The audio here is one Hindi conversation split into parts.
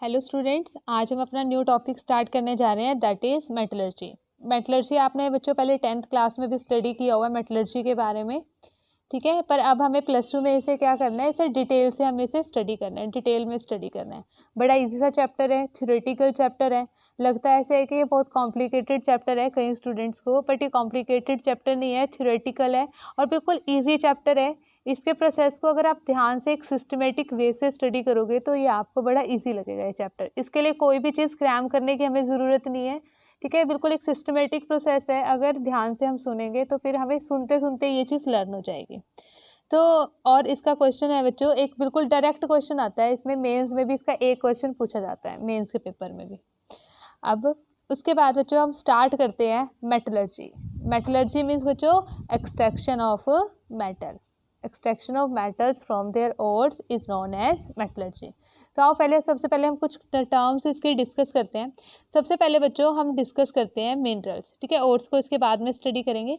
हेलो स्टूडेंट्स, आज हम अपना न्यू टॉपिक स्टार्ट करने जा रहे हैं, दैट इज़ मेटलर्जी। मेटलर्जी आपने बच्चों पहले 10th क्लास में भी स्टडी किया हुआ है मेटलर्जी के बारे में, ठीक है। पर अब हमें +2 में इसे क्या करना है, इसे डिटेल से हमें इसे स्टडी करना है, डिटेल में स्टडी करना है। बड़ा इजी सा चैप्टर है, थ्योरेटिकल चैप्टर है। लगता है ऐसे है कि ये बहुत कॉम्प्लिकेटेड चैप्टर है कई स्टूडेंट्स को, बट ये कॉम्प्लिकेटेड चैप्टर नहीं है, थ्योरेटिकल है और बिल्कुल ईजी चैप्टर है। इसके प्रोसेस को अगर आप ध्यान से एक सिस्टमेटिक वे से स्टडी करोगे तो ये आपको बड़ा इजी लगेगा ये चैप्टर। इसके लिए कोई भी चीज़ क्रैम करने की हमें ज़रूरत नहीं है, ठीक है। बिल्कुल एक सिस्टमेटिक प्रोसेस है, अगर ध्यान से हम सुनेंगे तो फिर हमें सुनते सुनते ये चीज़ लर्न हो जाएगी। तो और इसका क्वेश्चन है बच्चों, एक बिल्कुल डायरेक्ट क्वेश्चन आता है इसमें, मेंस में भी इसका एक क्वेश्चन पूछा जाता है, मेंस के पेपर में भी। अब उसके बाद बच्चों हम स्टार्ट करते हैं मेटलर्जी। मेटलर्जी मीन्स बच्चों extraction of metal. Extraction of metals from their ores is known as metallurgy. तो आओ पहले सबसे पहले हम कुछ टर्म्स इसके डिस्कस करते हैं। सबसे पहले बच्चों हम डिस्कस करते हैं मिनरल्स, ठीक है। ओर्स को इसके बाद में स्टडी करेंगे।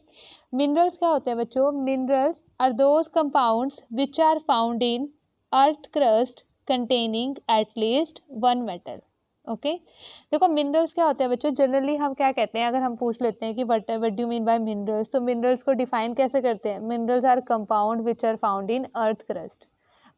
मिनरल्स क्या होते हैं बच्चों? Minerals are those compounds which are found in earth crust containing at least one metal. Okay, देखो मिनरल्स क्या होते हैं बच्चों, जनरली हम क्या कहते हैं, अगर हम पूछ लेते हैं कि what do you mean by minerals, तो मिनरल्स को डिफाइन कैसे करते हैं? Minerals are compound which are found in earth crust.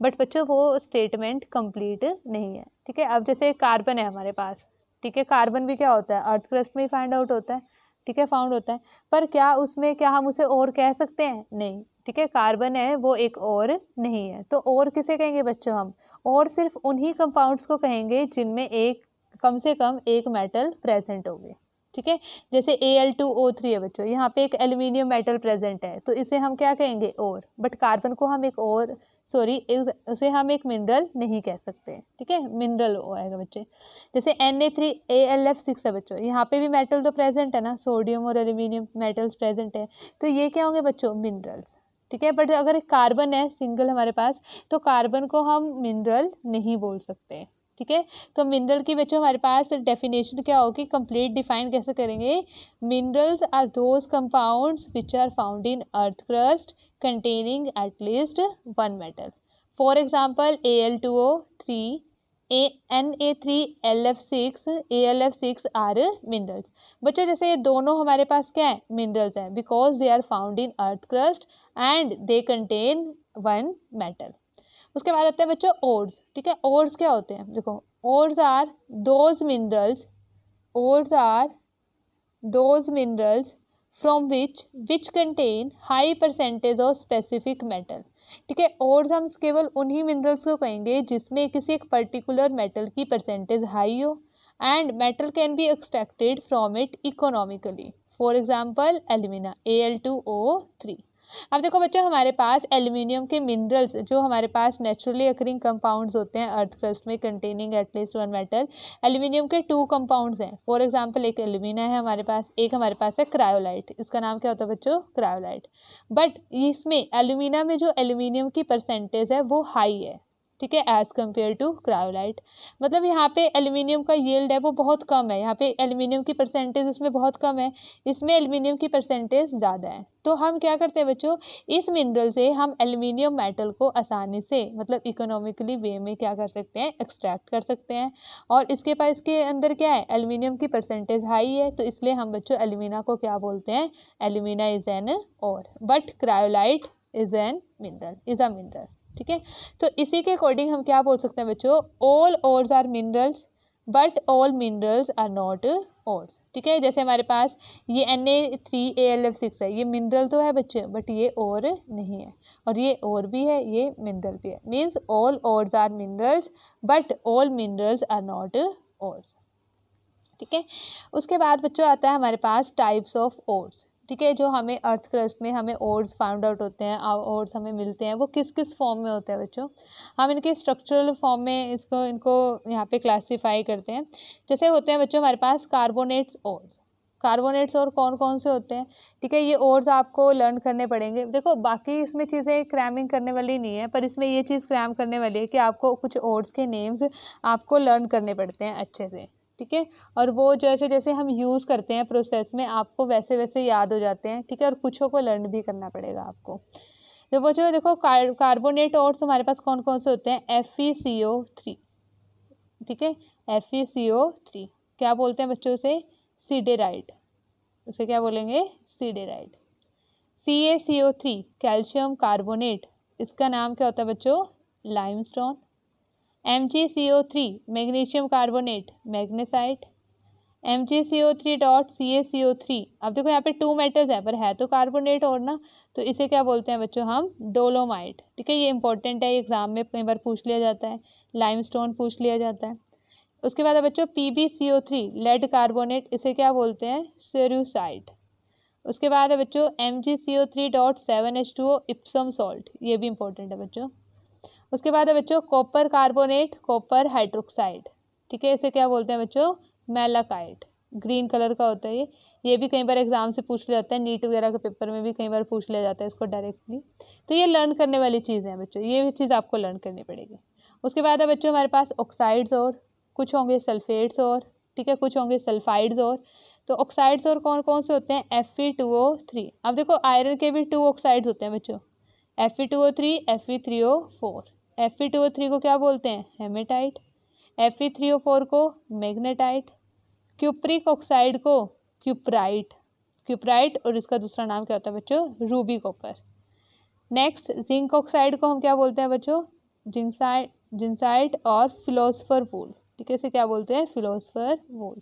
But बच्चों वो स्टेटमेंट कंप्लीट नहीं है, ठीक है। अब जैसे कार्बन है हमारे पास, ठीक है, कार्बन भी क्या होता है? अर्थ क्रस्ट में ही फाइंड आउट होता है, ठीक है, फाउंड होता है। पर क्या उसमें क्या हम उसे और कह सकते हैं? नहीं, ठीक है, कार्बन है वो एक और नहीं है। तो और किसे कहेंगे बच्चों हम? और सिर्फ उन्हीं कंपाउंड्स को कहेंगे जिनमें एक कम से कम एक मेटल प्रेजेंट होगी, ठीक है। जैसे Al2O3 है बच्चों, यहाँ पे एक एल्यूमिनियम मेटल प्रेजेंट है, तो इसे हम क्या कहेंगे? और। बट कार्बन को हम एक और उसे हम एक मिनरल नहीं कह सकते, ठीक है, मिनरल आएगा बच्चे। जैसे Na3AlF6 है बच्चों, यहाँ पे भी मेटल तो प्रेजेंट है ना, सोडियम और एल्यूमिनियम मेटल्स प्रेजेंट है, तो ये क्या होंगे बच्चों? मिनरल्स, ठीक है। बट अगर कार्बन है सिंगल हमारे पास, तो कार्बन को हम मिनरल नहीं बोल सकते, ठीक है। तो मिनरल की बच्चों हमारे पास डेफिनेशन क्या होगी, कंप्लीट डिफाइन कैसे करेंगे? Minerals are those compounds which are found in earth crust containing at least one metal. For example, Al2O3, Na3LF6, AlF6 are minerals. बच्चों जैसे ये दोनों हमारे पास क्या है? मिनरल्स हैं, because they are found in earth crust and they contain one metal. उसके बाद आते हैं बच्चों ओर्स, ठीक है। ओर्स क्या होते हैं? देखो, ores are those minerals, ores are those minerals from which contain high percentage of specific metal, ठीक है। ओर्स हम केवल उन्हीं मिनरल्स को कहेंगे जिसमें किसी एक पर्टिकुलर मेटल की परसेंटेज हाई हो, and metal can be extracted from it economically. For example alumina, Al2O3। अब देखो बच्चों, हमारे पास एल्यूमिनियम के मिनरल्स जो हमारे पास नेचुरली अकरिंग कंपाउंड्स होते हैं अर्थ क्रस्ट में containing at least one metal, aluminium के 2 कंपाउंड्स हैं। फॉर एग्जांपल एक एल्यूमिना है हमारे पास, एक हमारे पास है क्रायोलाइट। इसका नाम क्या होता है बच्चों? क्रायोलाइट। बट इसमें एल्यूमिना में जो एल्यूमिनियम की परसेंटेज है वो हाई है, ठीक है, एज कम्पेयर टू क्रायोलाइट। मतलब यहाँ पे एल्यूमिनियम का यील्ड है वो बहुत कम है, यहाँ पे एल्यूमिनियम की परसेंटेज इसमें बहुत कम है, इसमें एल्यूमिनियम की परसेंटेज ज़्यादा है। तो हम क्या करते हैं बच्चों, इस मिनरल से हम एल्यूमिनियम मेटल को आसानी से मतलब इकोनॉमिकली वे में क्या कर सकते हैं? एक्सट्रैक्ट कर सकते हैं। और इसके पास इसके अंदर क्या है? एल्यूमिनियम की परसेंटेज हाई है, तो इसलिए हम बच्चों एल्यूमिना को क्या बोलते हैं? एल्यूमिना इज एन और, but cryolite is an mineral, is a mineral, ठीक है। तो इसी के अकॉर्डिंग हम क्या बोल सकते हैं बच्चों? All ores are minerals but all minerals are not ores, ठीक है। जैसे हमारे पास ये Na3AlF6 है, ये मिनरल तो है बच्चे, बट ये और नहीं है, और ये और भी है, ये मिनरल भी है। Means all ores are minerals but all minerals are not ores, ठीक है। उसके बाद बच्चों आता है हमारे पास टाइप्स ऑफ ओर्स, ठीक है। जो हमें अर्थ क्रस्ट में हमें ओर्स फाउंड आउट होते हैं, ओर्स हमें मिलते हैं, वो किस किस फॉर्म में होते हैं बच्चों? हम इनके स्ट्रक्चरल फॉर्म में इनको यहाँ पे क्लासीफाई करते हैं। जैसे होते हैं बच्चों हमारे पास कार्बोनेट्स ओर्स। कार्बोनेट्स और कौन कौन से होते हैं, ठीक है, ये ओर्स आपको लर्न करने पड़ेंगे। देखो बाकी इसमें चीज़ें क्रैमिंग करने वाली नहीं है, पर इसमें ये चीज़ क्रैम करने वाली है कि आपको कुछ ओर्स के नेम्स आपको लर्न करने पड़ते हैं अच्छे से, ठीक है। और वो जैसे जैसे हम यूज़ करते हैं प्रोसेस में आपको वैसे वैसे याद हो जाते हैं, ठीक है। और कुछों को लर्न भी करना पड़ेगा आपको। तो बच्चों देखो कार्बोनेट ओर्स हमारे पास कौन कौन से होते हैं? FeCO3, ठीक है, FeCO3 क्या बोलते हैं बच्चों उसे, सिडेराइड, उसे क्या बोलेंगे, सिडेराइड। CaCO3 कैल्शियम कार्बोनेट, इसका नाम क्या होता है बच्चों, limestone. MgCO3 magnesium carbonate, magnesite. MgCO3.CaCO3, अब देखो यहाँ पे 2 मेटल्स है पर है तो कार्बोनेट और ना, तो इसे क्या बोलते हैं बच्चों हम, डोलोमाइट। ठीक है, ये इंपॉर्टेंट है, एग्जाम में कई बार पूछ लिया जाता है, लाइमस्टोन पूछ लिया जाता है। उसके बाद है बच्चों PbCO3 लेड कार्बोनेट, इसे क्या बोलते हैं, सेरुसाइट। उसके बाद है बच्चों MgCO3.7H2O इप्सम सॉल्ट, ये भी इंपॉर्टेंट है बच्चों। उसके बाद है बच्चों कॉपर कार्बोनेट, कॉपर हाइड्रोक्साइड। ठीक है, इसे क्या बोलते हैं बच्चों, मैलाकाइट, ग्रीन कलर का होता है ये भी कई बार एग्जाम से पूछ लिया जाता है, नीट वगैरह के पेपर में भी कई बार पूछ लिया जाता है इसको डायरेक्टली। तो ये लर्न करने वाली चीज़ है बच्चों, ये भी चीज़ आपको लर्न करनी पड़ेगी। उसके बाद है बच्चों हमारे पास ऑक्साइड्स, और कुछ होंगे सल्फेट्स, और ठीक है कुछ होंगे सल्फाइड्स। और तो ऑक्साइड्स और कौन कौन से होते हैं, Fe2O3। अब देखो आयरन के भी 2 ऑक्साइड्स होते हैं बच्चों, Fe2O3, Fe3O4। Fe2O3 को क्या बोलते हैं, हेमेटाइट। Fe3O4 को मैग्नेटाइट। क्यूप्रिक ऑक्साइड को क्यूप्राइट, क्यूप्राइट, और इसका दूसरा नाम क्या होता है बच्चों, Ruby copper. Next zinc oxide को हम क्या बोलते हैं बच्चों, जिंकसाइड, जिंसाइट और फिलोसफर वूल। ठीक है, इसे क्या बोलते हैं, फिलोसफर वूल।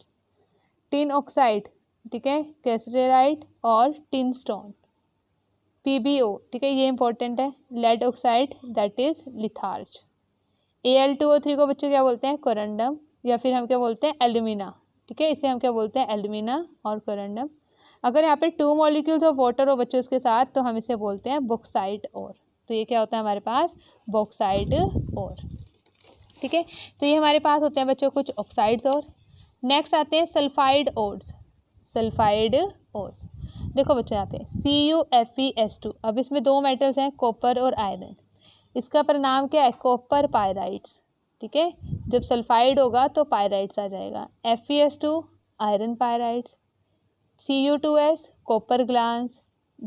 टिन ऑक्साइड, ठीक है, कैसरेराइट और टिन स्टोन। PbO, ठीक है, ये इंपॉर्टेंट है। Lead oxide that is litharge. Al2O3 को बच्चों क्या बोलते हैं, कोरंडम, या फिर हम क्या बोलते हैं, एल्यूमिना। ठीक है, इसे हम क्या बोलते हैं, एल्यूमिना और कोरंडम। अगर यहाँ पे 2 मॉलिक्यूल्स ऑफ वाटर हो बच्चों इसके साथ, तो हम इसे बोलते हैं बॉक्साइट और। तो ये क्या होता है हमारे पास, बॉक्साइट और। ठीक है, तो ये हमारे पास होते हैं बच्चों कुछ ऑक्साइड्स। और नेक्स्ट आते हैं सल्फाइड ओर्स, सल्फाइड ओर्स। देखो बच्चों यहाँ पे CuFeS2, अब इसमें 2 मेटल्स हैं, कॉपर और आयरन। इसका परिणाम क्या है, कॉपर पायराइट्स। ठीक है, जब सल्फाइड होगा तो पायराइट्स आ जाएगा। FeS2 iron pyrites, Cu2S copper glance,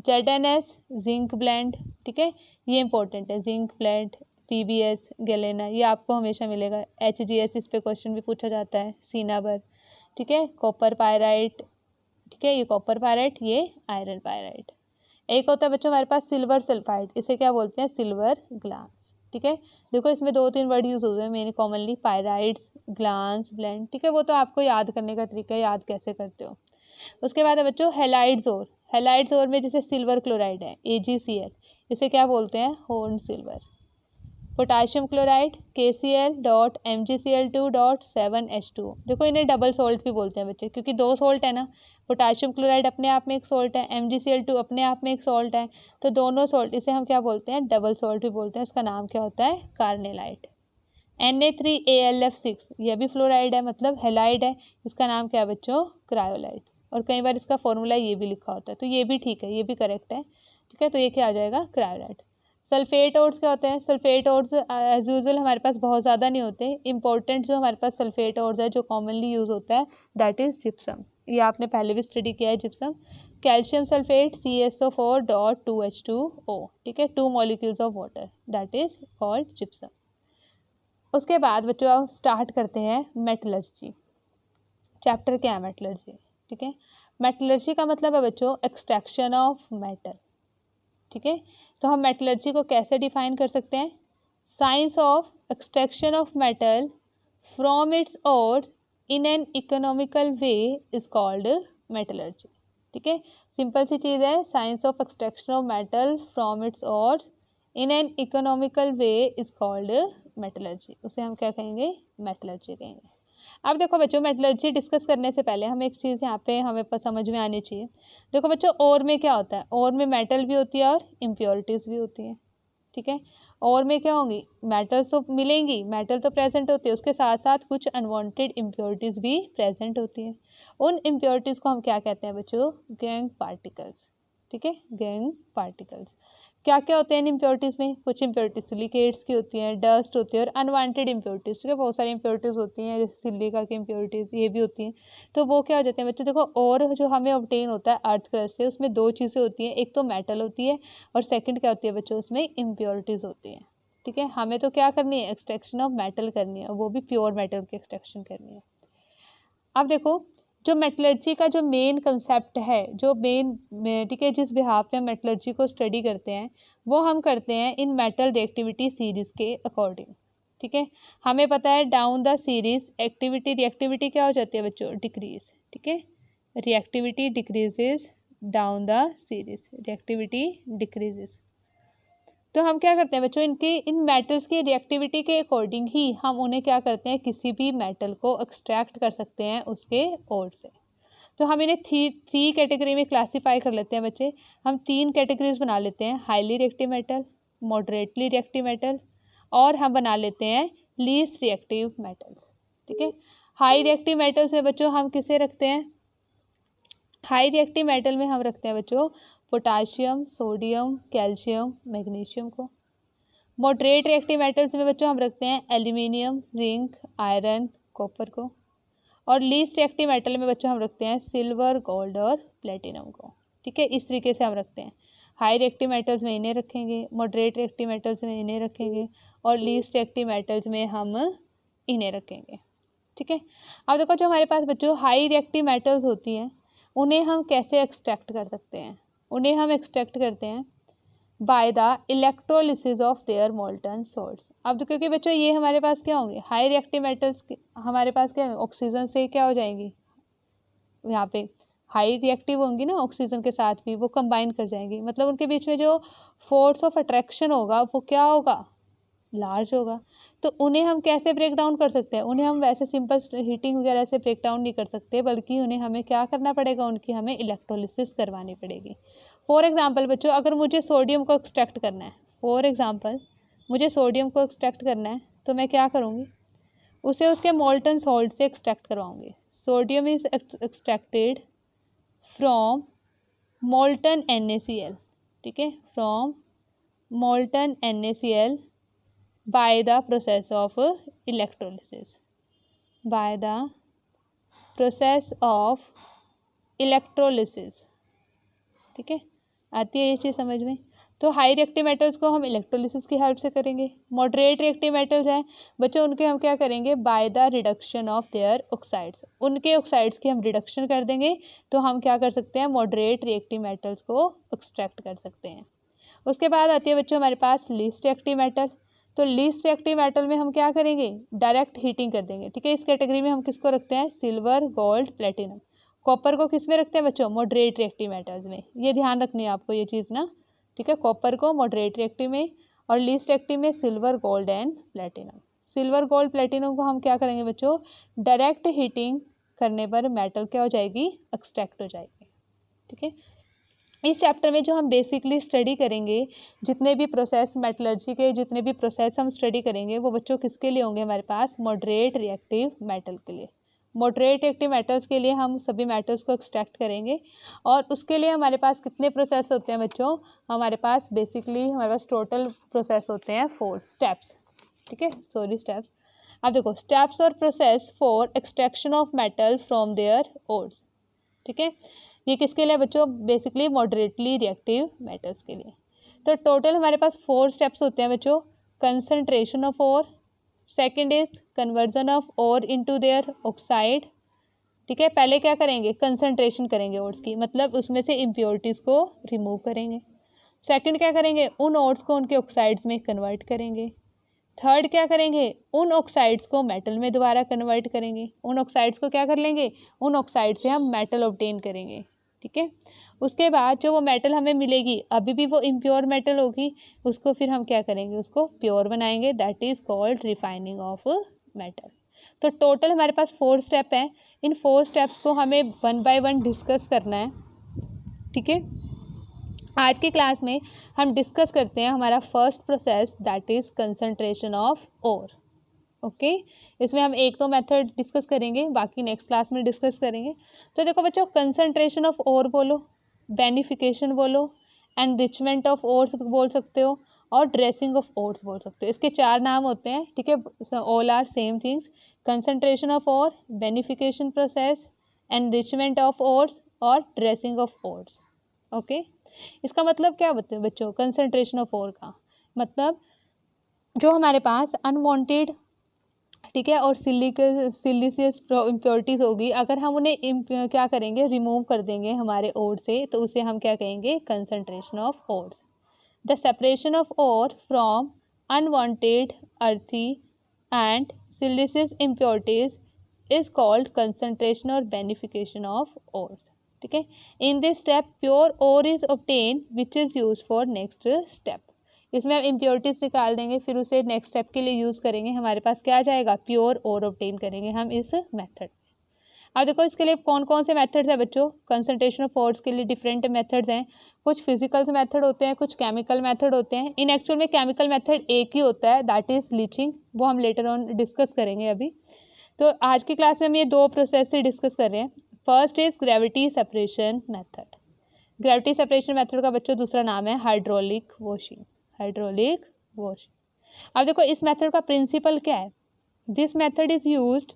ZnS zinc blende. ठीक है, ये इंपॉर्टेंट है, जिंक ब्लेंड, PbS गैलेना, ये आपको हमेशा मिलेगा। HgS इस पे क्वेश्चन भी पूछा जाता है, सीनाबर। ठीक है, कॉपर पायराइट, ठीक है, ये कॉपर पायराइट, ये आयरन पायराइट। एक होता है बच्चों हमारे पास सिल्वर सल्फाइड, इसे क्या बोलते हैं, सिल्वर ग्लास। ठीक है, देखो इसमें 2-3 वर्ड यूज होते हैं मेन कॉमनली, पायराइड्स, ग्लांस, ब्लेंड। ठीक है, वो तो आपको याद करने का तरीका है, याद कैसे करते हो। उसके बाद है बच्चों हेलाइड्स और, हेलाइड्स और में जैसे सिल्वर क्लोराइड है AgCl, इसे क्या बोलते हैं, horn silver. Potassium chloride KCl.MgCl2.7H2O, देखो इन्हें डबल सॉल्ट भी बोलते हैं बच्चे, क्योंकि 2 सॉल्ट है ना, पोटाशियम क्लोराइड अपने आप में एक सॉल्ट है, MgCl2 अपने आप में एक सॉल्ट है, तो दोनों सॉल्ट, इसे हम क्या बोलते हैं, डबल सॉल्ट भी बोलते हैं। इसका नाम क्या होता है, कार्नेलाइट। Na3AlF6, यह भी फ्लोराइड है, मतलब हेलाइड है, इसका नाम क्या है बच्चों, क्रायोलाइट। और कई बार इसका फॉर्मूला ये भी लिखा होता है, तो ये भी ठीक है, ये भी करेक्ट है। ठीक है, तो ये क्या आ जाएगा, क्रायोलाइट। सल्फेट ओर्स क्या होते हैं, सल्फेट ओर्स एज यूजुअल हमारे पास बहुत ज़्यादा नहीं होते। इंपॉर्टेंट जो हमारे पास सल्फेट ओर्स है जो कॉमनली यूज़ होता है दैट इज़ जिप्सम, ये आपने पहले भी स्टडी किया है जिप्सम। कैल्शियम सल्फेट CSO4.2H2O, ठीक है, 2 molecules of water, that is called gypsum. उसके बाद बच्चों आप स्टार्ट करते हैं मेटलर्जी। चैप्टर क्या है, मेटलर्जी। ठीक है, मेटलर्जी का मतलब है बच्चों एक्सट्रैक्शन ऑफ मेटल। ठीक है, तो हम मेटलर्जी को कैसे डिफाइन कर सकते हैं, science of extraction of metal from its ore in an economical way is called metallurgy. ठीक है, सिंपल सी चीज़ है, science of extraction of metal from its ore in an economical way is called metallurgy, उसे हम क्या कहेंगे, मेटलर्जी कहेंगे। अब देखो बच्चों मेटलर्जी डिस्कस करने से पहले हम एक चीज़ यहाँ पे हमें समझ में आनी चाहिए। देखो बच्चों और में क्या होता है, और में मेटल भी होती है और इम्प्योरिटीज़ भी होती हैं। ठीक है, और में क्या होंगी, मेटल्स तो मिलेंगी, मेटल तो प्रेजेंट होती है, उसके साथ साथ कुछ अनवांटेड इम्प्योरिटीज़ भी प्रेजेंट होती हैं। उन इम्प्योरिटीज़ को हम क्या कहते हैं बच्चों, गैंग पार्टिकल्स। ठीक है, गैंग पार्टिकल्स। क्या क्या होते हैं इन इम्प्योरिटीज़ में, कुछ इम्प्योरिटीज सिलिकेट्स की होती हैं, डस्ट होती है, और अनवांटेड इम्प्योरिटीज़। ठीक है, बहुत सारी इम्प्योरिटीज़ होती हैं, जैसे सिलिका की इम्प्योरिटीज़ ये भी होती हैं। तो वो क्या हो जाते हैं बच्चों, देखो और जो हमें ऑब्टेन होता है अर्थ क्रस्ट से, उसमें 2 चीज़ें होती हैं, एक तो मेटल होती है और सेकंड क्या होती है बच्चों, उसमें इम्प्योरिटीज़ होती हैं। ठीक है, हमें तो क्या करनी है, एक्सट्रैक्शन ऑफ मेटल करनी है, वो भी प्योर मेटल की एक्सट्रैक्शन करनी है। अब देखो जो मेटलर्जी का जो मेन कंसेप्ट है, जो मेन, ठीक है, जिस बिहाफ पे हम मेटलर्जी को स्टडी करते हैं वो हम करते हैं इन मेटल रिएक्टिविटी सीरीज के अकॉर्डिंग। ठीक है, हमें पता है down the series activity, reactivity क्या हो जाती है बच्चों, डिक्रीज। ठीक है, reactivity decreases down the series, reactivity decreases. तो हम क्या करते हैं बच्चों, इन मेटल्स की रिएक्टिविटी के अकॉर्डिंग ही हम उन्हें क्या करते हैं, किसी भी मेटल को एक्सट्रैक्ट कर सकते हैं उसके ओर से। तो हम इन्हें थ्री कैटेगरी में क्लासीफाई कर लेते हैं बच्चे। हम 3 कैटेगरीज बना लेते हैं, highly reactive metal, moderately reactive metal, और हम बना लेते हैं लीस्ट रिएक्टिव मेटल्स। ठीक है, हाई रिएक्टिव मेटल्स में बच्चों हम किसे रखते हैं, हाई रिएक्टिव मेटल में हम रखते हैं बच्चों पोटाशियम, सोडियम, कैल्शियम, मैग्नीशियम को। मॉडरेट रिएक्टिव मेटल्स में बच्चों हम रखते हैं एल्यूमिनियम, जिंक, आयरन, कॉपर को। और लीस्ट रिएक्टिव मेटल में बच्चों हम रखते हैं सिल्वर, गोल्ड और प्लेटिनम को। ठीक है, इस तरीके से हम रखते हैं। हाई रिएक्टिव मेटल्स में इन्हें रखेंगे, मॉडरेट रिएक्टिव मेटल्स में इन्हें रखेंगे, और लीस्ट रिएक्टिव मेटल्स में हम इन्हें रखेंगे। ठीक है, अब देखो जो हमारे पास बच्चों हाई रिएक्टिव मेटल्स होती हैं उन्हें हम कैसे एक्सट्रैक्ट कर सकते हैं, उन्हें हम एक्सट्रैक्ट करते हैं by the electrolysis of their molten salts. अब तो क्योंकि बच्चों ये हमारे पास क्या होंगे, हाई रिएक्टिव मेटल्स हमारे पास क्या ऑक्सीजन से क्या हो जाएंगी, यहाँ पे हाई रिएक्टिव होंगी ना ऑक्सीजन के साथ भी, वो कंबाइन कर जाएंगी, मतलब उनके बीच में जो फोर्स ऑफ अट्रैक्शन होगा वो क्या होगा, लार्ज होगा। तो उन्हें हम कैसे ब्रेक डाउन कर सकते हैं, उन्हें हम वैसे सिंपल हीटिंग वगैरह से ब्रेक डाउन नहीं कर सकते, बल्कि उन्हें हमें क्या करना पड़ेगा, उनकी हमें इलेक्ट्रोलिसिस करवानी पड़ेगी। फॉर एग्जांपल बच्चों अगर मुझे सोडियम को एक्सट्रैक्ट करना है, फॉर एग्जांपल मुझे सोडियम को एक्सट्रैक्ट करना है, तो मैं क्या करूँगी, उसे उसके मोल्टन सॉल्ट से एक्सट्रैक्ट करवाऊँगी। Sodium is extracted from molten NaCl। ठीक है, from molten NaCl by the process of electrolysis, by the process of electrolysis। ठीक है, आती है ये चीज़ समझ में। तो हाई रिएक्टिव मेटल्स को हम इलेक्ट्रोलिसिस की हेल्प से करेंगे। मॉडरेट रिएक्टिव मेटल्स हैं बच्चों, उनके हम क्या करेंगे, by the reduction of their oxides, उनके ऑक्साइड्स की हम रिडक्शन कर देंगे, तो हम क्या कर सकते हैं, मॉडरेट रिएक्टिव मेटल्स को एक्सट्रैक्ट कर सकते हैं। उसके बाद आती है बच्चों हमारे पास लीस्ट रिएक्टिव मेटल। तो लीस्ट रिएक्टिव मेटल में हम क्या करेंगे, डायरेक्ट हीटिंग कर देंगे। ठीक है, इस कैटेगरी में हम किसको रखते हैं, सिल्वर, गोल्ड, प्लेटिनम। कॉपर को किस में रखते हैं बच्चों, मॉडरेट रिएक्टिव मेटल्स में, ये ध्यान रखनी है आपको ये चीज़ ना। ठीक है, कॉपर को मॉडरेट रिएक्टिव में, और लीस्ट रिएक्टिव में silver, gold and platinum. Silver, gold, platinum को हम क्या करेंगे बच्चों, डायरेक्ट हीटिंग करने पर मेटल क्या हो जाएगी, एक्सट्रैक्ट हो जाएगी। ठीक है, इस चैप्टर में जो हम बेसिकली स्टडी करेंगे, जितने भी प्रोसेस मेटलर्जी के जितने भी प्रोसेस हम स्टडी करेंगे वो बच्चों किसके लिए होंगे, हमारे पास मॉडरेट रिएक्टिव मेटल के लिए। मॉडरेट रिएक्टिव मेटल्स के लिए हम सभी मेटल्स को एक्सट्रैक्ट करेंगे, और उसके लिए हमारे पास कितने प्रोसेस होते हैं बच्चों, हमारे पास बेसिकली हमारे पास टोटल प्रोसेस होते हैं 4 स्टेप्स। ठीक है, सॉरी स्टेप्स। अब देखो स्टेप्स और process for extraction of metal from their ores. ठीक है, ये किसके लिए बच्चों, बेसिकली मॉडरेटली रिएक्टिव मेटल्स के लिए। तो टोटल हमारे पास 4 स्टेप्स होते हैं बच्चों। Concentration of ore, second is conversion of ore into their oxide. ठीक है, पहले क्या करेंगे, कंसंट्रेशन करेंगे ओर्स की, मतलब उसमें से इम्प्योरिटीज़ को रिमूव करेंगे। सेकंड क्या करेंगे, उन ओर्स को उनके ऑक्साइड्स में कन्वर्ट करेंगे। थर्ड क्या करेंगे, उन ऑक्साइड्स को मेटल में दोबारा कन्वर्ट करेंगे। उन ऑक्साइड्स को क्या कर लेंगे, उन ऑक्साइड से हम मेटल ऑब्टेन करेंगे। ठीक है, उसके बाद जो वो मेटल हमें मिलेगी, अभी भी वो इम्प्योर मेटल होगी, उसको फिर हम क्या करेंगे, उसको प्योर बनाएंगे, that is called refining of metal. तो टोटल हमारे पास 4 स्टेप हैं। इन 4 स्टेप्स को हमें 1 बाय 1 डिस्कस करना है। ठीक है, आज की क्लास में हम डिस्कस करते हैं हमारा first process, that is concentration of ore. Okay, इसमें हम 1-2 मेथड डिस्कस करेंगे, बाकी नेक्स्ट क्लास में डिस्कस करेंगे। तो देखो बच्चों, कंसंट्रेशन ऑफ ओर बोलो, बेनिफिकेशन बोलो, एनरिचमेंट ऑफ ओर्स बोल सकते हो, और ड्रेसिंग ऑफ ओर्स बोल सकते हो। इसके 4 नाम होते हैं। ठीक है, all are same things, concentration of ore, beneficiation process, enrichment of ores और ड्रेसिंग ऑफ ओर्स। ओके, इसका मतलब क्या बच्चों, कंसंट्रेशन ऑफ ओर का मतलब जो हमारे पास अनवांटेड, ठीक है, और सिलिशियस इम्प्योरिटीज़ होगी, अगर हम उन्हें क्या करेंगे, रिमूव कर देंगे हमारे ओर से, तो उसे हम क्या कहेंगे, concentration of ores. The separation of ore from unwanted earthy and siliceous impurities is called concentration और बेनिफिकेशन ऑफ ओर्स। ठीक है, in this step pure ore is obtain which is use for next step. इसमें हम इम्प्योरिटीज निकाल देंगे, फिर उसे नेक्स्ट स्टेप के लिए यूज़ करेंगे, हमारे पास क्या आ जाएगा, प्योर ओर ऑब्टेन करेंगे हम इस मेथड। अब देखो इसके लिए कौन कौन से मेथड्स हैं बच्चों, कंसंट्रेशन ऑफ ओर्स के लिए डिफरेंट मेथड्स हैं, कुछ फिजिकल मेथड होते हैं, कुछ केमिकल मेथड होते हैं। इन एक्चुअल में केमिकल मेथड एक ही होता है, दैट इज लीचिंग, वो हम लेटर ऑन डिस्कस करेंगे अभी। तो आज की क्लास में हम ये दो प्रोसेस से डिस्कस कर रहे हैं। First is gravity separation method. Gravity separation method का बच्चों दूसरा नाम है हाइड्रोलिक वॉशिंग, हाइड्रोलिक वॉशिंग। अब देखो इस मेथड का प्रिंसिपल क्या है, this method is used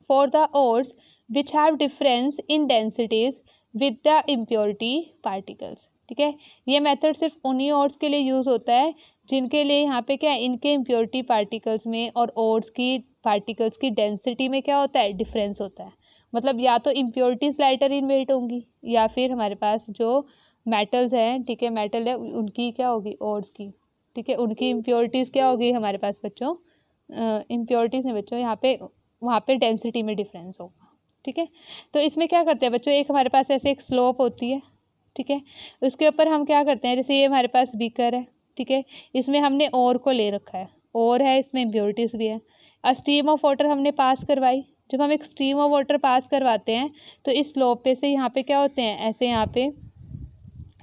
for the ores which have difference in densities with the impurity particles। ठीक है, ये मेथड सिर्फ उन्हीं ओर्स के लिए यूज़ होता है जिनके लिए यहाँ पे क्या है, इनके इम्प्योरिटी पार्टिकल्स में और ओर्स की पार्टिकल्स की डेंसिटी में क्या होता है, डिफरेंस होता है। मतलब या तो इम्प्योरिटीज लाइटर इन वेट होंगी, या फिर हमारे पास जो मेटल्स हैं, ठीक है, मेटल है उनकी क्या होगी, ओर्स की, ठीक है, उनकी इम्प्योरिटीज़ क्या होगी हमारे पास बच्चों, इम्प्योरिटीज़ हैं बच्चों, यहाँ पे वहाँ पे डेंसिटी में डिफरेंस होगा। ठीक है, तो इसमें क्या करते हैं बच्चों, एक हमारे पास ऐसे एक स्लोप होती है, ठीक है, उसके ऊपर हम क्या करते हैं, जैसे ये हमारे पास बीकर है, ठीक है, इसमें हमने ओर को ले रखा है, ओर है, इसमें इम्प्योरिटीज़ भी है, और स्ट्रीम ऑफ वाटर हमने पास करवाई। जब हम एक स्ट्रीम ऑफ वाटर पास करवाते हैं तो इस स्लोप पे से यहाँ पे क्या होते हैं, ऐसे यहाँ पे,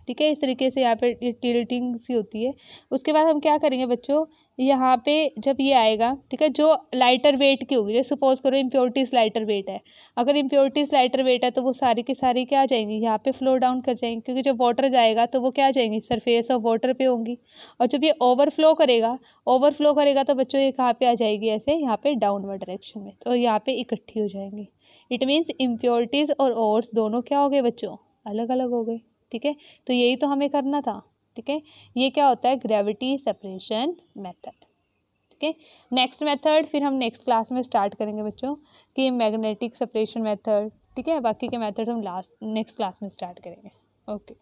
ठीक है, इस तरीके से यहाँ पे टिल्टिंग सी होती है। उसके बाद हम क्या करेंगे बच्चों, यहाँ पे जब ये आएगा, ठीक है, जो लाइटर वेट की होगी, जैसे सपोज करो इम्प्योरिटीज लाइटर वेट है, अगर इम्प्योरिटीज लाइटर वेट है तो वो सारी की सारी क्या आ जाएंगी, यहाँ पे फ्लो डाउन कर जाएंगी, क्योंकि जब वाटर जाएगा तो वो क्या आ जाएंगी, सरफेस ऑफ वाटर पे होंगी। और जब ये ओवरफ्लो करेगा तो बच्चों ये कहाँ पे आ जाएगी, ऐसे यहाँ पे डाउनवर्ड डायरेक्शन में, तो यहाँ पे इकट्ठी हो जाएंगी। इट मीन्स इम्प्योरिटीज और ओर्स दोनों क्या हो गए बच्चों, अलग अलग हो गए। ठीक है, तो यही तो हमें करना था। ठीक है, ये क्या होता है, ग्रेविटी सेपरेशन मेथड। ठीक है, नेक्स्ट मेथड फिर हम नेक्स्ट क्लास में स्टार्ट करेंगे बच्चों कि मैग्नेटिक सेपरेशन मेथड। ठीक है, बाकी के मेथड हम नेक्स्ट क्लास में स्टार्ट करेंगे। ओके।